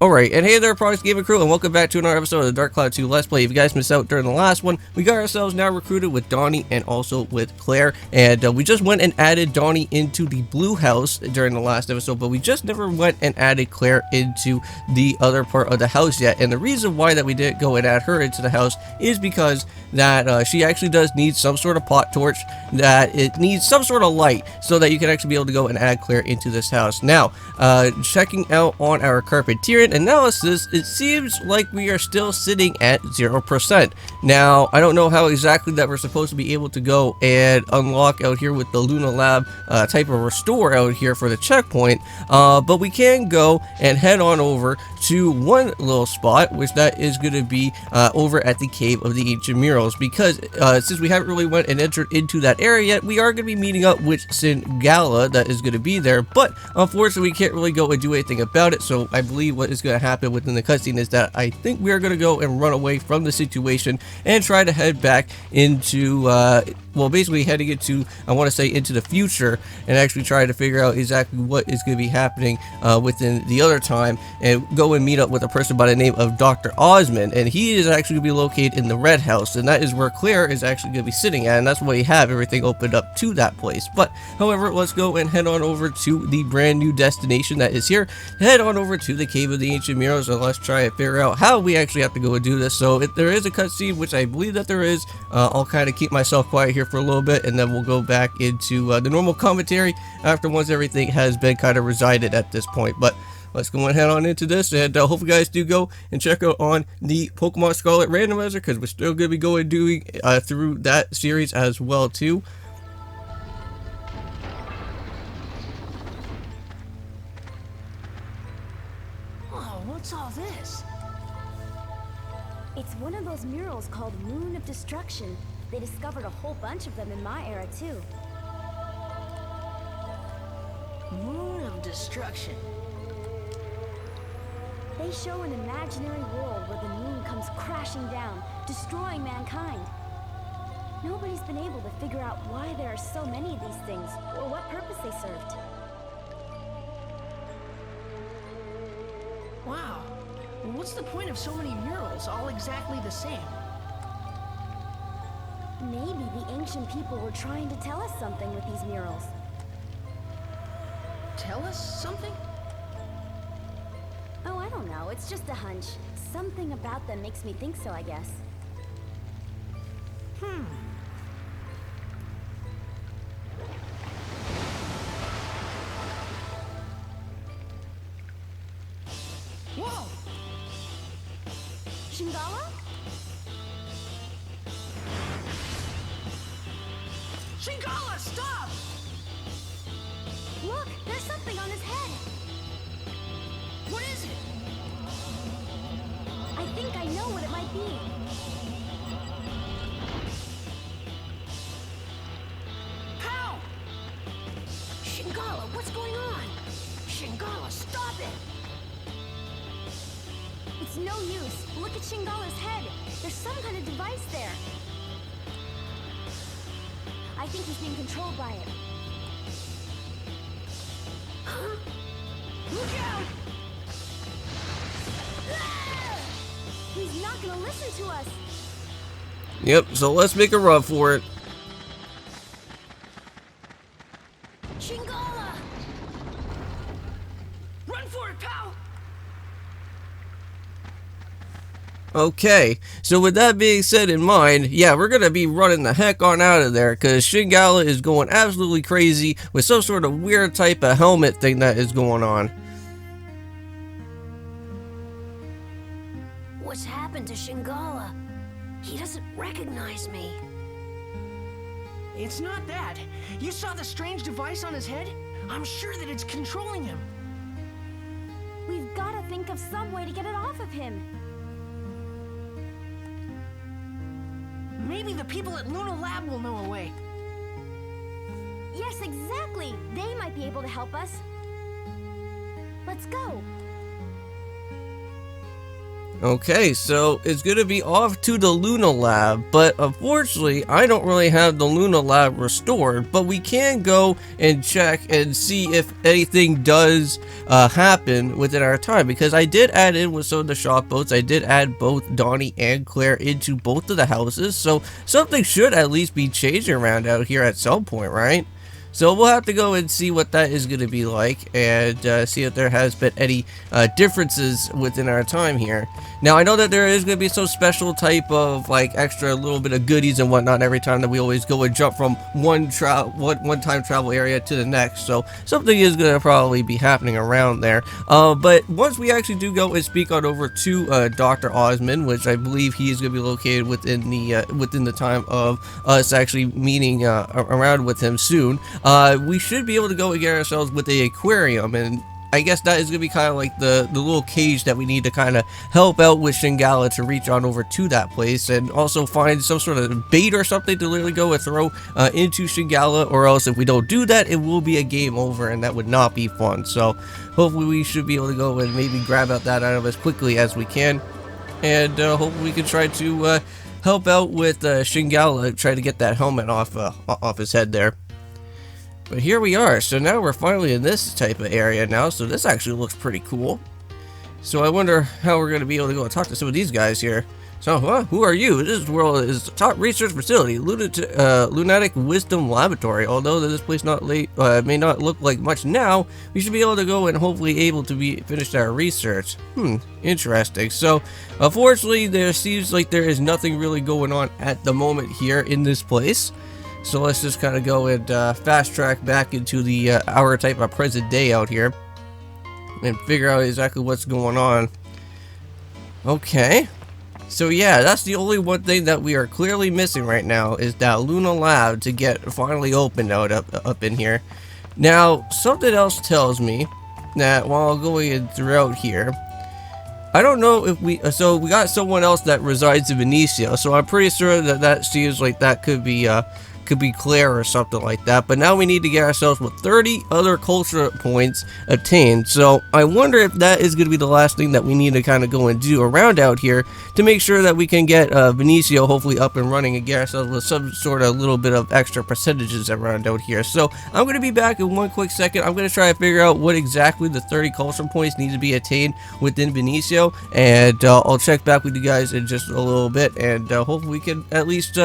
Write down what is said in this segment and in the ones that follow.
Alright, and hey there, Prox Gaming Crew, and welcome back to another episode of the Dark Cloud 2 Let's Play. If you guys missed out during the last one, we got ourselves now recruited with Donnie and also with Claire, and we just went and added Donnie into the blue house during the last episode, but we just never went and added Claire into the other part of the house yet. And the reason why that we didn't go and add her into the house is because that she actually does need some sort of pot torch, that it needs some sort of light so that you can actually be able to go and add Claire into this house. Now, checking out on our Carpentarian analysis, it seems like we are still sitting at 0%. Now, I don't know how exactly that we're supposed to be able to go and unlock out here with the Luna Lab type of restore out here for the checkpoint, but we can go and head on over to one little spot, which that is going to be over at the Cave of the Ancient Murals, because since we haven't really went and entered into that area yet, we are going to be meeting up with Singala that is going to be there, but unfortunately we can't really go and do anything about it. So I believe what is going to happen within the cutscene is that I think we are going to go and run away from the situation and try to head back into well, basically heading into, I want to say, into the future, and actually try to figure out exactly what is going to be happening within the other time, and go and meet up with a person by the name of Dr. Osmond, and he is actually going to be located in the red house, and that is where Claire is actually going to be sitting at, and that's why you have everything opened up to that place. But however, let's go and head on over to the brand new destination that is here. Head on over to the Cave of the Ancient Murals, and let's try and figure out how we actually have to go and do this. So if there is a cutscene, which I believe that there is, I'll kind of keep myself quiet here for a little bit, and then we'll go back into the normal commentary after once everything has been kind of resided at this point. But let's go and head on into this, and hope you guys do go and check out on the Pokemon Scarlet randomizer, because we're still going to be going doing through that series as well too. Oh, what's all this? It's one of those murals called Moon of Destruction. They discovered a whole bunch of them in my era, too. Moon of Destruction. They show an imaginary world where the moon comes crashing down, destroying mankind. Nobody's been able to figure out why there are so many of these things, or what purpose they served. Wow. What's the point of so many murals, all exactly the same? Maybe the ancient people were trying to tell us something with these murals. Tell us something? Oh, I don't know. It's just a hunch. Something about them makes me think so, I guess. Whoa! Shingala? Shingala, stop! Look, there's something on his head. What is it? I think I know what it might be. How? Shingala, what's going on? Shingala, stop it! It's no use. Look at Shingala's head. There's some kind of device there. I think he's being controlled by it. Huh? Look out! Ah! He's not gonna listen to us. Yep, so let's make a run for it. Shingala! Run for it, pal! Okay, so with that being said in mind, yeah, we're gonna be running the heck on out of there, because Shingala is going absolutely crazy with some sort of weird type of helmet thing that is going on. What's happened to Shingala? He doesn't recognize me. It's not that. You saw the strange device on his head? I'm sure that it's controlling him. We've got to think of some way to get it off of him. Maybe the people at Luna Lab will know a way. Yes, exactly. They might be able to help us. Let's go. Okay, so it's going to be off to the Luna Lab, but unfortunately, I don't really have the Luna Lab restored, but we can go and check and see if anything does happen within our time, because I did add in with some of the shop boats. I did add both Donnie and Claire into both of the houses, so something should at least be changing around out here at some point, right? So we'll have to go and see what that is going to be like, and see if there has been any differences within our time here. Now, I know that there is going to be some special type of like extra little bit of goodies and whatnot every time that we always go and jump from one time travel area to the next. So something is going to probably be happening around there. But once we actually do go and speak on over to Dr. Osmond, which I believe he is going to be located within the time of us actually meeting around with him soon. We should be able to go and get ourselves with the aquarium, and I guess that is going to be kind of like the little cage that we need to kind of help out with Shingala to reach on over to that place, and also find some sort of bait or something to literally go and throw into Shingala, or else if we don't do that, it will be a game over, and that would not be fun. So hopefully we should be able to go and maybe grab out that item as quickly as we can, and hopefully we can try to help out with Shingala, try to get that helmet off his head there. But here we are, so now we're finally in this type of area now, so this actually looks pretty cool. So I wonder how we're going to be able to go and talk to some of these guys here. So, who are you? This world is the top research facility, Lunatic Wisdom Laboratory. Although this place may not look like much now, we should be able to go and hopefully able to finish our research. Interesting. So, unfortunately, there seems like there is nothing really going on at the moment here in this place. So let's just kind of go and fast track back into the our type of present day out here and figure out exactly what's going on. Okay, so yeah, that's the only one thing that we are clearly missing right now, is that Luna Lab to get finally opened out up in here. Now, something else tells me that while going throughout here, I don't know if we got someone else that resides in Veniccio, so I'm pretty sure that seems like that could be Claire or something like that. But now we need to get ourselves with 30 other culture points obtained. So I wonder if that is going to be the last thing that we need to kind of go and do around out here to make sure that we can get Veniccio hopefully up and running and get ourselves with some sort of little bit of extra percentages around out here. So I'm going to be back in one quick second. I'm going to try to figure out what exactly the 30 culture points need to be attained within Veniccio, and I'll check back with you guys in just a little bit, and hopefully we can at least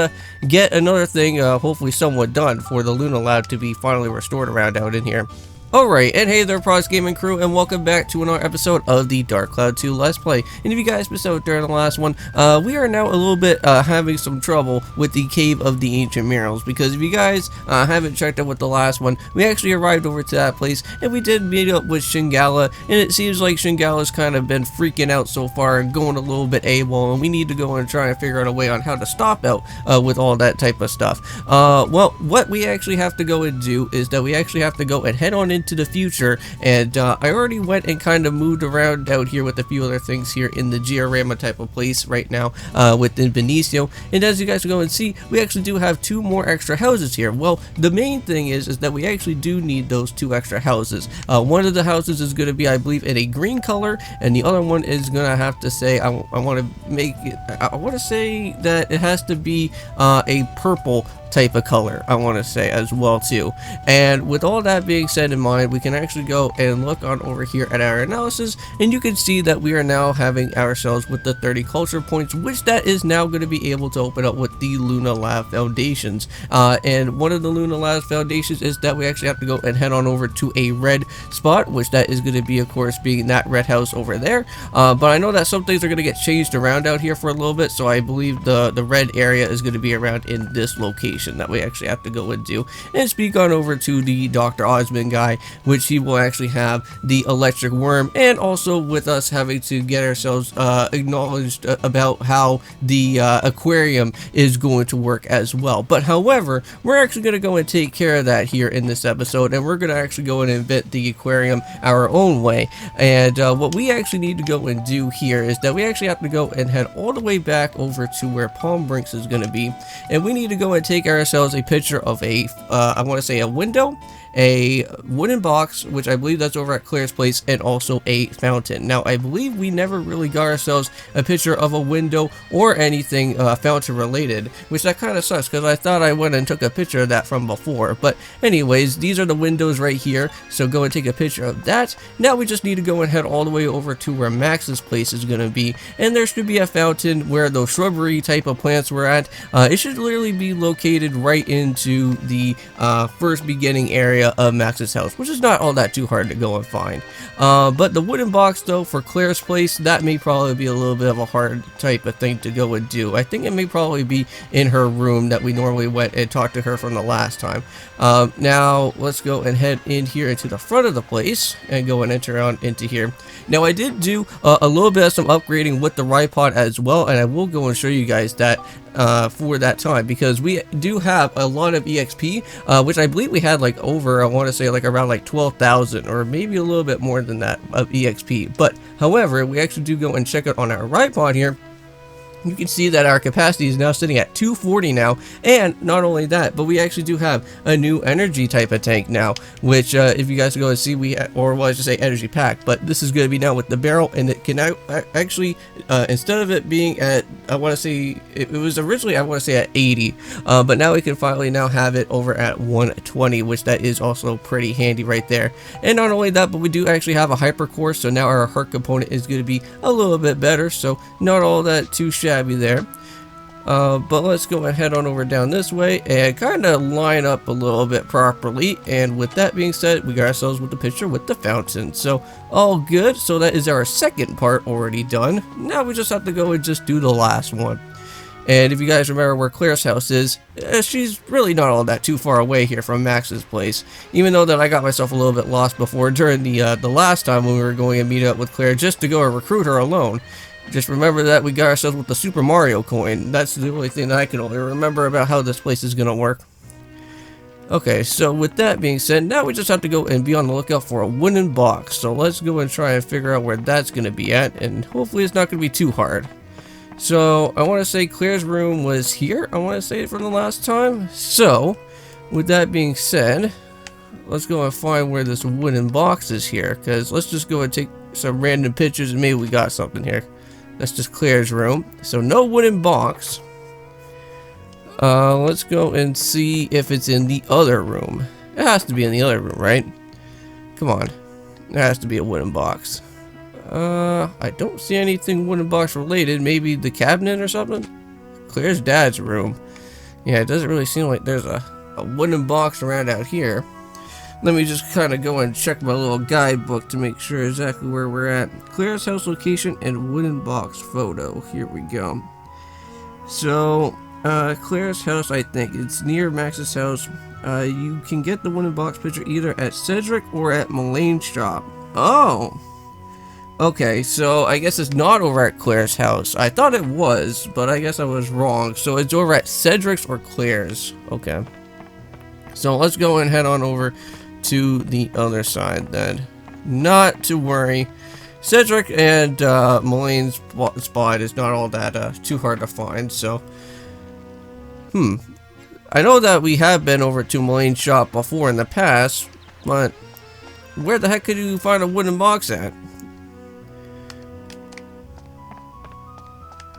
get another thing hopefully somewhat done for the Luna Lab to be finally restored around out in here. Alright, and hey there, Prox Gaming Crew, and welcome back to another episode of the Dark Cloud 2 Let's Play. And if you guys missed out during the last one, we are now a little bit having some trouble with the Cave of the Ancient Murals, because if you guys haven't checked out with the last one, we actually arrived over to that place, and we did meet up with Shingala, and it seems like Shingala's kind of been freaking out so far and going a little bit AWOL, and we need to go and try and figure out a way on how to stop out with all that type of stuff. Well, what we actually have to go and do is that we actually have to go and head on into the future, and I already went and kind of moved around out here with a few other things here in the Diorama type of place right now within Veniccio, and as you guys go and see, we actually do have 2 more extra houses here. Well, the main thing is that we actually do need those 2 extra houses. One of the houses is going to be, I believe, in a green color, and the other one is going to have to say, I want to make it, I want to say that it has to be a purple type of color, I want to say, as well too. And with all that being said in mind, we can actually go and look on over here at our analysis, and you can see that we are now having ourselves with the 30 culture points, which that is now going to be able to open up with the Luna Lab foundations. And one of the Luna Lab foundations is that we actually have to go and head on over to a red spot, which that is going to be, of course, being that red house over there. But I know that some things are going to get changed around out here for a little bit, so I believe the red area is going to be around in this location that we actually have to go and do, and speak on over to the Dr. Osmond guy, which he will actually have the electric worm, and also with us having to get ourselves acknowledged about how the aquarium is going to work as well. But however, we're actually going to go and take care of that here in this episode, and we're going to actually go and invent the aquarium our own way. And what we actually need to go and do here is that we actually have to go and head all the way back over to where Palm Brinks is going to be, and we need to go and take ourselves a picture of a I want to say a window, a wooden box, which I believe that's over at Claire's place, and also a fountain. Now, I believe we never really got ourselves a picture of a window or anything fountain related, which that kind of sucks because I thought I went and took a picture of that from before. But anyways, these are the windows right here, so go and take a picture of that. Now we just need to go and head all the way over to where Max's place is going to be, and there should be a fountain where those shrubbery type of plants were at. It should literally be located right into the first beginning area of Max's house, which is not all that too hard to go and find. But the wooden box though for Claire's place, that may probably be a little bit of a hard type of thing to go and do. I think it may probably be in her room that we normally went and talked to her from the last time. Now let's go and head in here into the front of the place and go and enter on into here. Now I did do a little bit of some upgrading with the ride pod as well, and I will go and show you guys that for that time, because we do have a lot of EXP, which I believe we had like over, I want to say like around like 12,000 or maybe a little bit more than that of EXP. But however, we actually do go and check out on our ride pod here. You can see that our capacity is now sitting at 240 now, and not only that, but we actually do have a new energy type of tank now, which if you guys go and see, or well, I should say energy pack, but this is going to be now with the barrel, and it can now actually, instead of it being at, I want to say, it was originally, I want to say at 80, but now we can finally now have it over at 120, which that is also pretty handy right there. And not only that, but we do actually have a hypercore, so now our heart component is going to be a little bit better, so not all that too shabby there. But let's go and head on over down this way and kind of line up a little bit properly. And with that being said, we got ourselves with the picture with the fountain, so all good. So that is our second part already done. Now we just have to go and just do the last one. And if you guys remember where Claire's house is, she's really not all that too far away here from Max's place. Even though that I got myself a little bit lost before during the last time when we were going to meet up with Claire just to go and recruit her alone. Just remember that we got ourselves with the Super Mario coin. That's the only thing that I can only remember about how this place is going to work. Okay, so with that being said, now we just have to go and be on the lookout for a wooden box. So let's go and try and figure out where that's going to be at, and hopefully it's not going to be too hard. So I want to say Claire's room was here. I want to say it from the last time. So with that being said, let's go and find where this wooden box is here, because let's just go and take some random pictures and maybe we got something here. That's just Claire's room. So no wooden box. Let's go and see if it's in the other room. It has to be in the other room, right? Come on. There has to be a wooden box. I don't see anything wooden box related. Maybe the cabinet or something? Claire's dad's room. Yeah, it doesn't really seem like there's a wooden box around out here. Let me just kind of go and check my little guidebook to make sure exactly where we're at. Claire's house location and wooden box photo. Here we go. So, Claire's house, I think. It's near Max's house. You can get the wooden box picture either at Cedric or at Mullane's shop. Oh! Okay, so I guess it's not over at Claire's house. I thought it was, but I guess I was wrong. So it's over at Cedric's or Claire's. Okay. So let's go and head on over to the other side then. Not to worry. Cedric and Mullane's spot is not all that too hard to find, so... I know that we have been over to Mullane's shop before in the past, but where the heck could you find a wooden box at?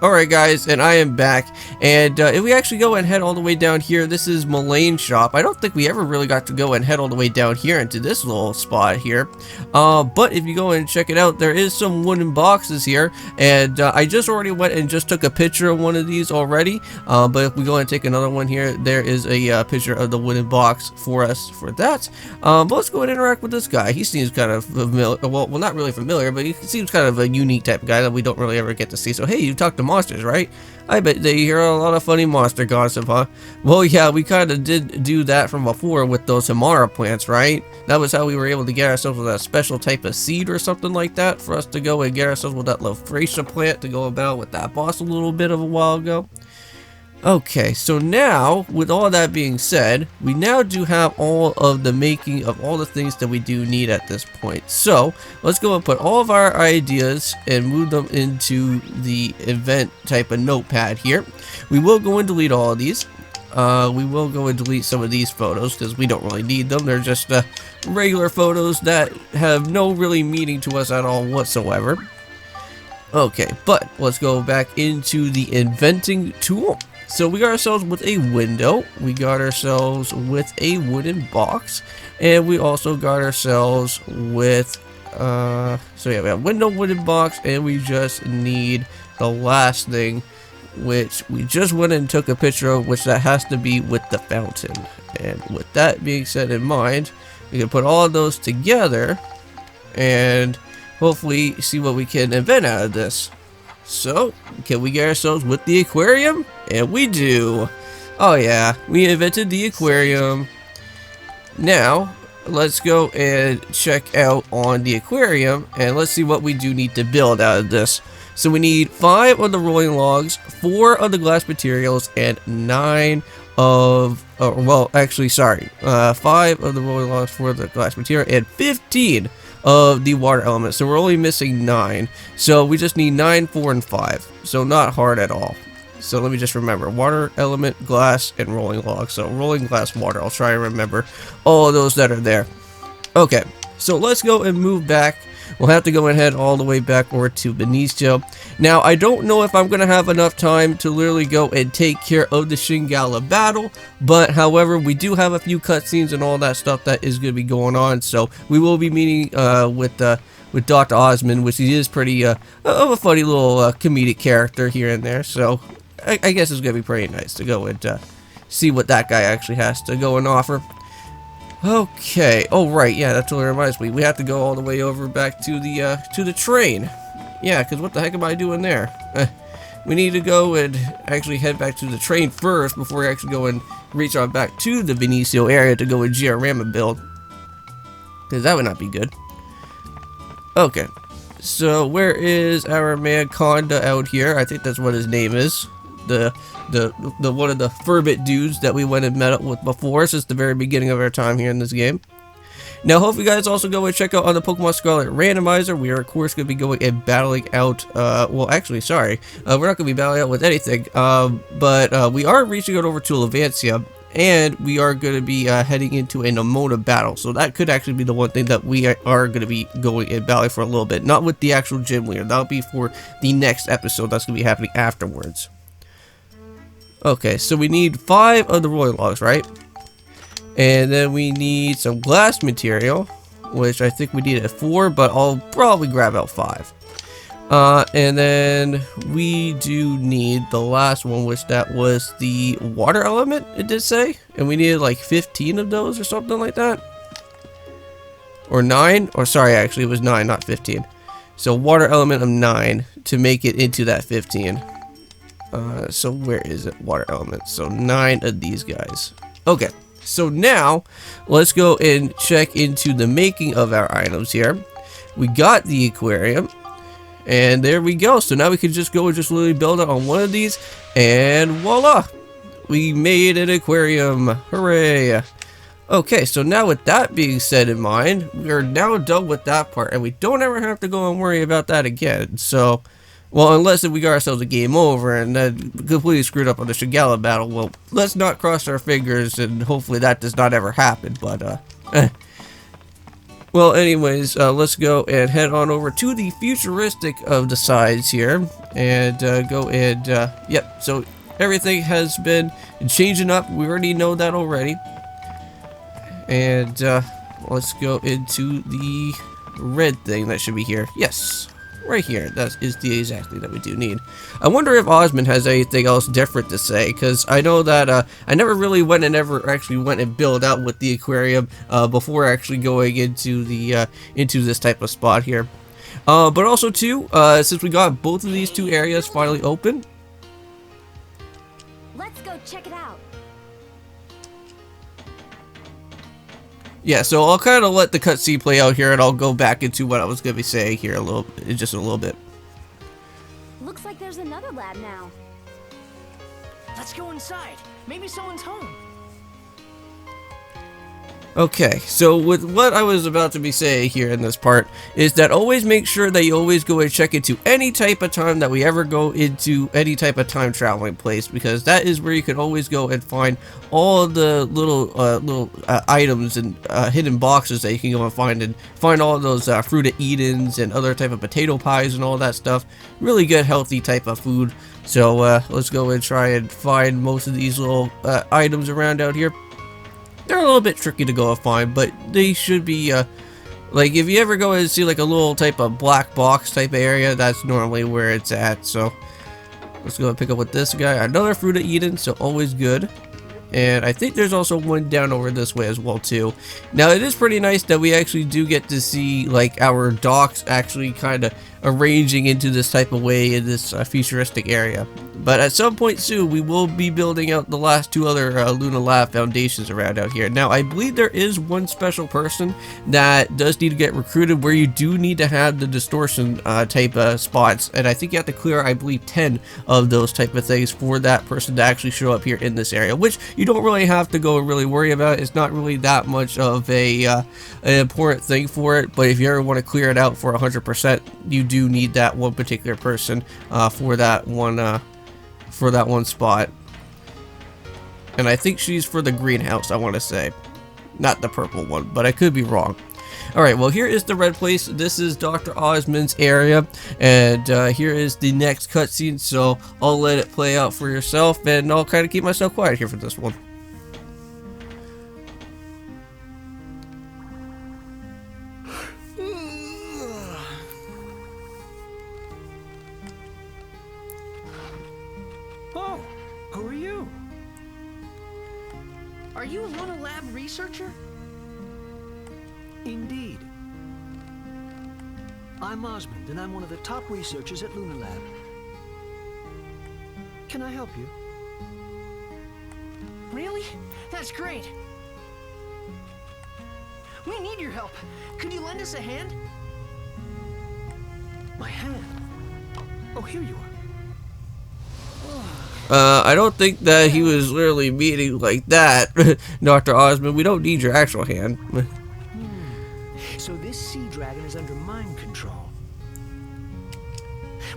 Alright guys, and I am back, and if we actually go and head all the way down here, this is Mullane's shop. I don't think we ever really got to go and head all the way down here into this little spot here, but if you go and check it out, there is some wooden boxes here, and I just already went and just took a picture of one of these already, but if we go and take another one here, there is a picture of the wooden box for us for that. But let's go and interact with this guy. He seems kind of familiar, well not really familiar, but he seems kind of a unique type of guy that we don't really ever get to see. So hey, you talked to monsters, right? I bet they hear a lot of funny monster gossip, huh? Well, yeah, we kind of did do that from before with those Himara plants, right? That was how we were able to get ourselves with a special type of seed or something like that for us to go and get ourselves with that Lophracia plant to go about with that boss a little bit of a while ago. Okay, so now, with all that being said, we now do have all of the making of all the things that we do need at this point. So, let's go and put all of our ideas and move them into the event type of notepad here. We will go and delete all of these. We will go and delete some of these photos because we don't really need them. They're just regular photos that have no really meaning to us at all whatsoever. Okay, but let's go back into the inventing tool. So we got ourselves with a window, we got ourselves with a wooden box, and we also got ourselves with, so yeah, we have window, wooden box, and we just need the last thing, which we just went and took a picture of, which that has to be with the fountain. And with that being said in mind, we can put all of those together, and hopefully see what we can invent out of this. So, can we get ourselves with the aquarium? And we do. Oh yeah, we invented the aquarium. Now, let's go and check out on the aquarium, and let's see what we do need to build out of this. So we need 5 of the rolling logs, 4 of the glass materials, and 9 of, well, actually, sorry, 5 of the rolling logs, 4 of the glass material, and 15 of the water elements. So we're only missing 9. So we just need 9, 4, and 5. So not hard at all. So let me just remember: water element, glass, and rolling log. So rolling, glass, water. I'll try and remember all of those that are there. Okay, so let's go and move back. We'll have to go ahead all the way back over to Veniccio. Now, I don't know if I'm going to have enough time to literally go and take care of the Shingala battle, but however, we do have a few cutscenes and all that stuff that is going to be going on, so we will be meeting with Dr. Osmond, which he is pretty of a funny little comedic character here and there, so I guess it's going to be pretty nice to go and see what that guy actually has to go and offer. Okay. Oh right, yeah, that totally reminds me. We have to go all the way over back to the train. Yeah, because what the heck am I doing there? We need to go and actually head back to the train first before we actually go and reach on back to the Veniccio area to go and diorama build. Because that would not be good. Okay. So where is our man Conda out here? I think that's what his name is. The one of the Furbit dudes that we went and met up with before since the very beginning of our time here in this game. Now, hope you guys also go and check out on the Pokemon Scarlet Randomizer. We are, of course, going to be going and battling out, well, actually, sorry. We're not going to be battling out with anything, but we are reaching out over to Levancia, and we are going to be heading into a Nemona battle. So that could actually be the one thing that we are going to be going and battling for a little bit. Not with the actual gym leader. That'll be for the next episode that's going to be happening afterwards. Okay, so we need 5 of the rolling logs, right? And then we need some glass material, which I think we needed 4, but I'll probably grab out 5. And then we do need the last one, which that was the water element, it did say. And we needed like 15 of those or something like that. Or 9, or sorry, actually it was 9, not 15. So water element of 9 to make it into that 15. So where is it? Water element. So 9 of these guys. Okay. So now let's go and check into the making of our items here. We got the aquarium. And there we go. So now we can just go and just literally build it on one of these. And voila. We made an aquarium. Hooray. Okay, so now with that being said in mind, we are now done with that part. And we don't ever have to go and worry about that again. So... well, unless if we got ourselves a game over and then completely screwed up on the Shingala battle, well, let's not cross our fingers and hopefully that does not ever happen, but, Well, anyways, let's go and head on over to the futuristic of the sides here and go and, yep, so everything has been changing up. We already know that already. And, let's go into the red thing that should be here. Yes. Right here, that is the exact thing that we do need. I wonder if Osmond has anything else different to say, because I know that I never really went and built out with the aquarium before actually going into the into this type of spot here. But also too, since we got both of these 2 areas finally open, Let's go check it out. yeah, so I'll kind of let the cutscene play out here, and I'll go back into what I was going to be saying here in just a little bit. Looks like there's another lab now. Let's go inside. Maybe someone's home. Okay, so with what I was about to be saying here in this part is that always make sure that you always go and check into any type of time that we ever go into any type of time traveling place, because that is where you can always go and find all the little items and hidden boxes that you can go and find all of those fruit of Edens and other type of potato pies and all that stuff. Really good healthy type of food. So let's go and try and find most of these little items around out here. They're a little bit tricky to go and find, but they should be, like, if you ever go and see, like, a little type of black box type of area, that's normally where it's at. So, let's go and pick up with this guy. Another Fruit of Eden, so always good. And I think there's also one down over this way as well, too. Now, it is pretty nice that we actually do get to see, like, our docks actually kind of arranging into this type of way in this futuristic area. But at some point soon, we will be building out the last two other Luna Lab foundations around out here. Now, I believe there is one special person that does need to get recruited where you do need to have the distortion type spots. And I think you have to clear, I believe, 10 of those type of things for that person to actually show up here in this area, which you don't really have to go and really worry about. It's not really that much of an important thing for it. But if you ever want to clear it out for 100%, you do need that one particular person for that one spot. And I think she's for the greenhouse, I want to say, not the purple one, but I could be wrong. Alright, well, here is the red place. This is Dr. Osmond's area, and here is the next cutscene, so I'll let it play out for yourself, and I'll kind of keep myself quiet here for this one. Oh, who are you? Are you a Luna Lab researcher? Indeed. I'm Osmond, and I'm one of the top researchers at Luna Lab. Can I help you? Really? That's great. We need your help. Could you lend us a hand? My hand? Oh, here you are. I don't think that he was literally meaning like that, Dr. Osmond. We don't need your actual hand. So this sea dragon is under mind control.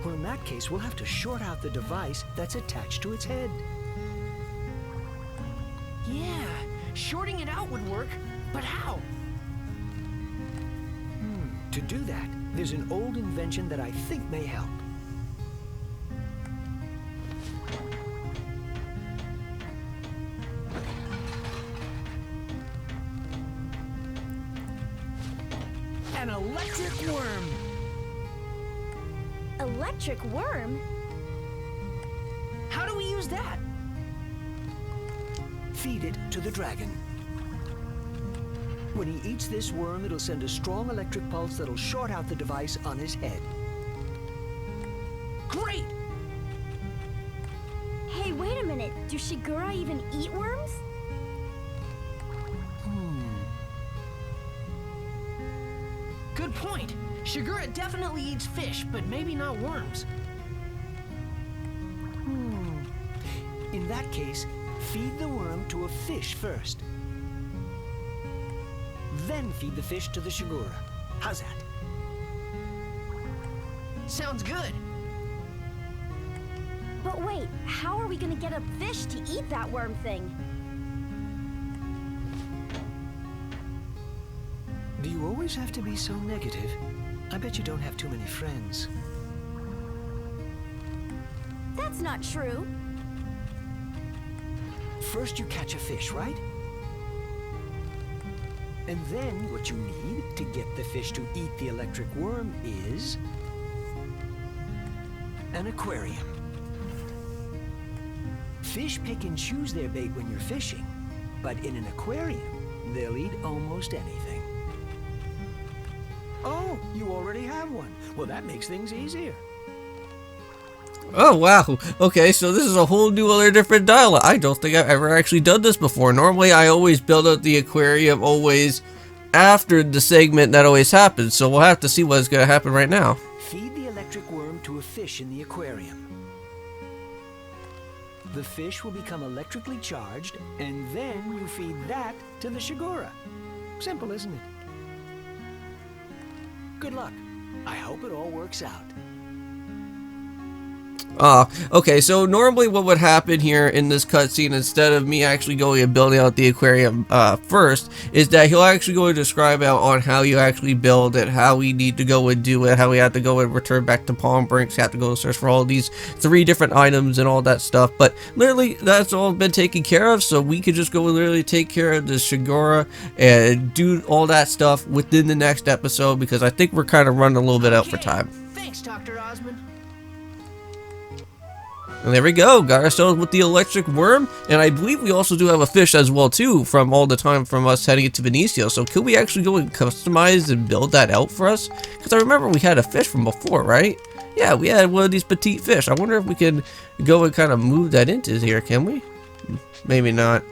Well, in that case, we'll have to short out the device that's attached to its head. Yeah, shorting it out would work, but how? To do that, there's an old invention that I think may help. An electric worm! Electric worm? How do we use that? Feed it to the dragon. When he eats this worm, it'll send a strong electric pulse that'll short out the device on his head. Great! Hey, wait a minute. Do Shigura even eat worms? Good point. Shigura definitely eats fish, but maybe not worms. In that case, feed the worm to a fish first. Then feed the fish to the Shigura. How's that? Sounds good. But wait, how are we gonna get a fish to eat that worm thing? Do you always have to be so negative? I bet you don't have too many friends. That's not true. First you catch a fish, right? And then what you need to get the fish to eat the electric worm is an aquarium. Fish pick and choose their bait when you're fishing, but in an aquarium, they'll eat almost anything. Oh, you already have one. Well, that makes things easier. Oh, wow. Okay, so this is a whole new other different dialogue. I don't think I've ever actually done this before. Normally, I always build out the aquarium always after the segment that always happens. So we'll have to see what's going to happen right now. Feed the electric worm to a fish in the aquarium. The fish will become electrically charged, and then you feed that to the Shigura. Simple, isn't it? Good luck. I hope it all works out. Okay, so normally what would happen here in this cutscene, instead of me actually going and building out the aquarium first, is that he'll actually go and describe out on how you actually build it, how we need to go and do it, how we have to go and return back to Palm Brinks, have to go search for all these 3 different items and all that stuff. But literally, that's all been taken care of, so we could just go and literally take care of the Shigura and do all that stuff within the next episode, because I think we're kind of running a little bit out for time. Thanks, Dr. Osmond. And there we go, got ourselves with the electric worm, and I believe we also do have a fish as well too, from all the time from us heading into Veniccio. So could we actually go and customize and build that out for us? Because I remember we had a fish from before, right? Yeah, we had one of these petite fish. I wonder if we can go and kind of move that into here, can we? Maybe not.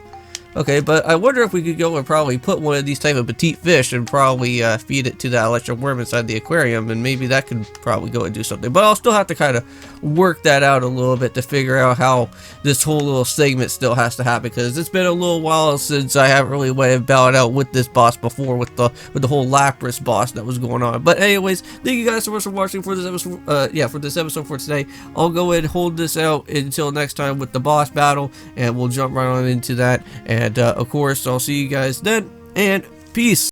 Okay, but I wonder if we could go and probably put one of these type of petite fish and probably feed it to that electric worm inside the aquarium, and maybe that could probably go and do something. But I'll still have to kind of work that out a little bit to figure out how this whole little segment still has to happen, because it's been a little while since I haven't really went and battled out with this boss before, with the whole Lapras boss that was going on. But anyways, thank you guys so much for watching for this episode. For this episode for today. I'll go ahead and hold this out until next time with the boss battle, and we'll jump right on into that. And of course, I'll see you guys then, and peace.